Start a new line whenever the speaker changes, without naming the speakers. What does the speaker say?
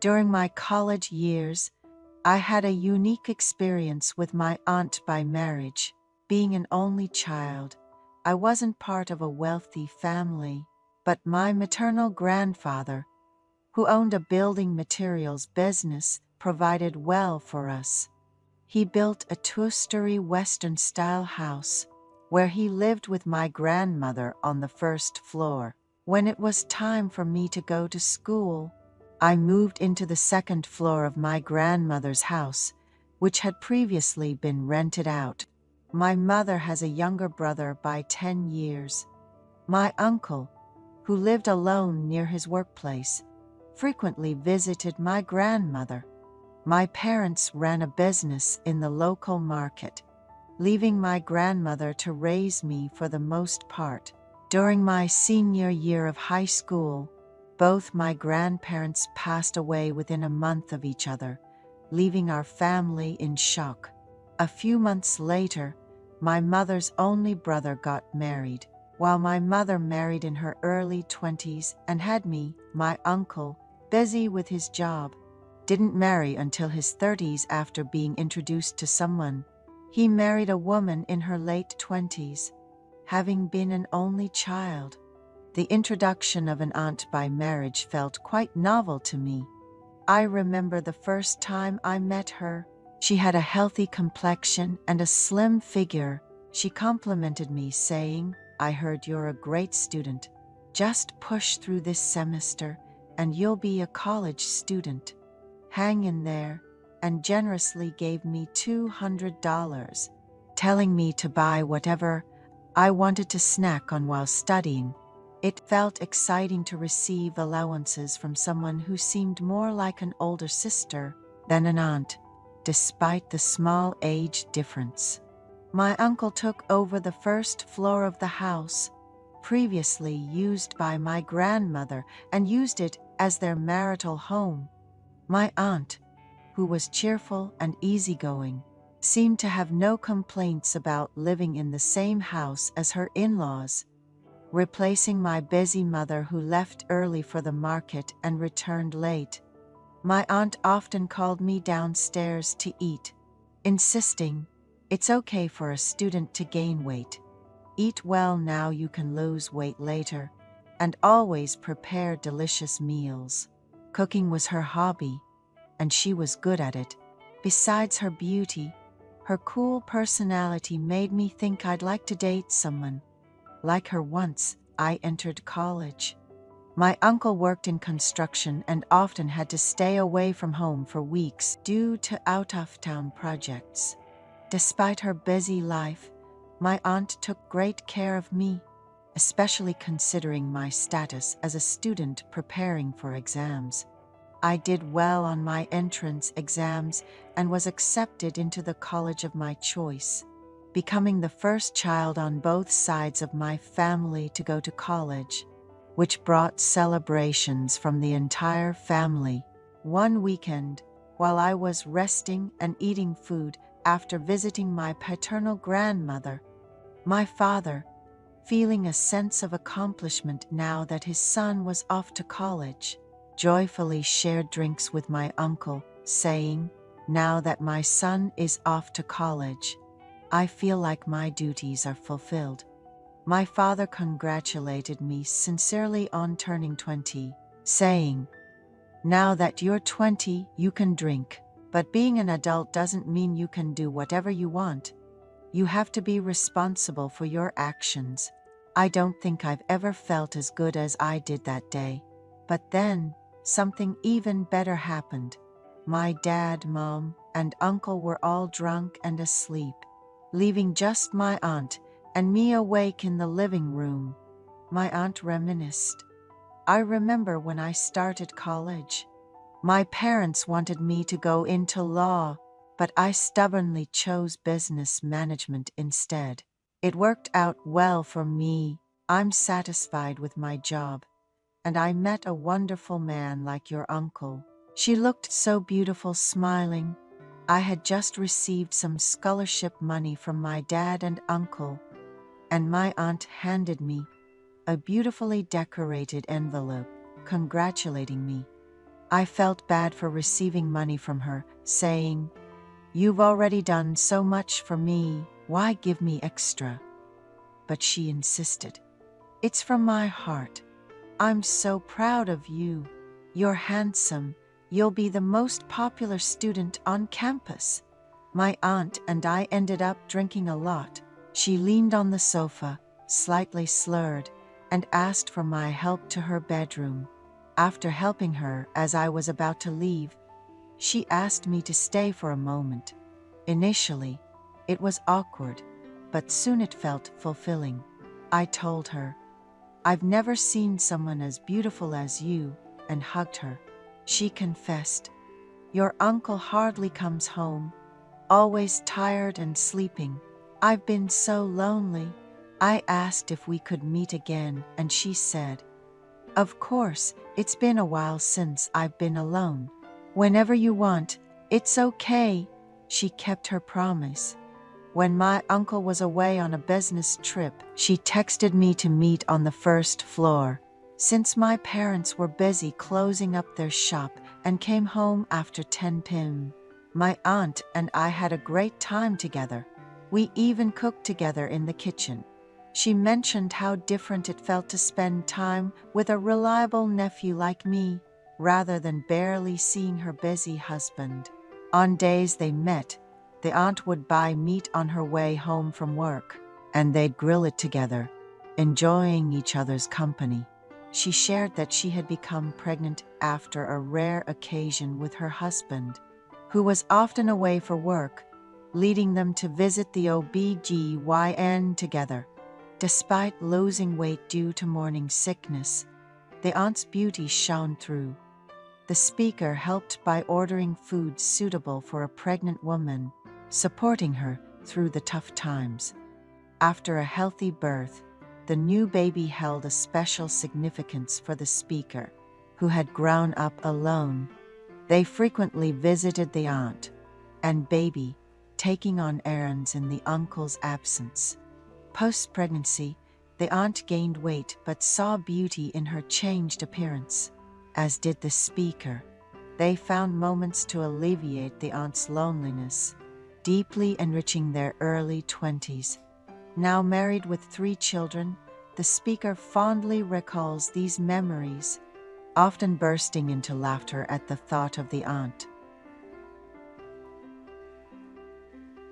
During my college years, I had a unique experience with my aunt by marriage. Being an only child, I wasn't part of a wealthy family, but my maternal grandfather, who owned a building materials business, provided well for us. He built a two-story Western-style house where he lived with my grandmother on the first floor. When it was time for me to go to school, I moved into the second floor of my grandmother's house, which had previously been rented out. My mother has a younger brother by 10 years. My uncle, who lived alone near his workplace, frequently visited my grandmother. My parents ran a business in the local market, leaving my grandmother to raise me for the most part. During my senior year of high school, both my grandparents passed away within a month of each other, leaving our family in shock. A few months later, my mother's only brother got married. While my mother married in her early 20s and had me, my uncle, busy with his job, didn't marry until his 30s after being introduced to someone. He married a woman in her late 20s, having been an only child. The introduction of an aunt by marriage felt quite novel to me. I remember the first time I met her. She had a healthy complexion and a slim figure. She complimented me, saying, "I heard you're a great student. Just push through this semester and you'll be a college student. Hang in there," and generously gave me $200, telling me to buy whatever I wanted to snack on while studying. It felt exciting to receive allowances from someone who seemed more like an older sister than an aunt, despite the small age difference. My uncle took over the first floor of the house, previously used by my grandmother, and used it as their marital home. My aunt, who was cheerful and easygoing, seemed to have no complaints about living in the same house as her in-laws, replacing my busy mother who left early for the market and returned late. My aunt often called me downstairs to eat, insisting, "It's okay for a student to gain weight. Eat well now, you can lose weight later," and always prepare delicious meals. Cooking was her hobby, and she was good at it. Besides her beauty, her cool personality made me think I'd like to date someone like her. Once I entered college, my uncle worked in construction and often had to stay away from home for weeks due to out-of-town projects. Despite her busy life, my aunt took great care of me, especially considering my status as a student preparing for exams. I did well on my entrance exams and was accepted into the college of my choice, becoming the first child on both sides of my family to go to college, which brought celebrations from the entire family. One weekend, while I was resting and eating food after visiting my paternal grandmother, my father, feeling a sense of accomplishment now that his son was off to college, joyfully shared drinks with my uncle, saying, "Now that my son is off to college, I feel like my duties are fulfilled." My father congratulated me sincerely on turning 20, saying, "Now that you're 20, you can drink. But being an adult doesn't mean you can do whatever you want. You have to be responsible for your actions." I don't think I've ever felt as good as I did that day. But then, something even better happened. My dad, mom, and uncle were all drunk and asleep, leaving just my aunt and me awake in the living room. My aunt reminisced. "I remember when I started college. My parents wanted me to go into law, but I stubbornly chose business management instead. It worked out well for me. I'm satisfied with my job, and I met a wonderful man like your uncle." She looked so beautiful, smiling. I had just received some scholarship money from my dad and uncle, and my aunt handed me a beautifully decorated envelope congratulating me. I felt bad for receiving money from her, saying, "You've already done so much for me, why give me extra?" But she insisted, "It's from my heart. I'm so proud of you. You're handsome. You'll be the most popular student on campus." My aunt and I ended up drinking a lot. She leaned on the sofa, slightly slurred, and asked for my help to her bedroom. After helping her as I was about to leave, she asked me to stay for a moment. Initially, it was awkward, but soon it felt fulfilling. I told her, "I've never seen someone as beautiful as you," and hugged her. She confessed, "Your uncle hardly comes home, always tired and sleeping. I've been so lonely." I asked if we could meet again, and she said, "Of course, it's been a while since I've been alone. Whenever you want, it's okay." She kept her promise. When my uncle was away on a business trip, she texted me to meet on the first floor. Since my parents were busy closing up their shop and came home after 10 p.m., my aunt and I had a great time together. We even cooked together in the kitchen. She mentioned how different it felt to spend time with a reliable nephew like me, rather than barely seeing her busy husband. On days they met, the aunt would buy meat on her way home from work, and they'd grill it together, enjoying each other's company. She shared that she had become pregnant after a rare occasion with her husband, who was often away for work, leading them to visit the OB/GYN together. Despite losing weight due to morning sickness, the aunt's beauty shone through. The speaker helped by ordering food suitable for a pregnant woman, supporting her through the tough times. After a healthy birth, the new baby held a special significance for the speaker, who had grown up alone. They frequently visited the aunt and baby, taking on errands in the uncle's absence. Post-pregnancy, the aunt gained weight but saw beauty in her changed appearance, as did the speaker. They found moments to alleviate the aunt's loneliness, deeply enriching their early 20s. Now married with 3 children, the speaker fondly recalls these memories, often bursting into laughter at the thought of the aunt.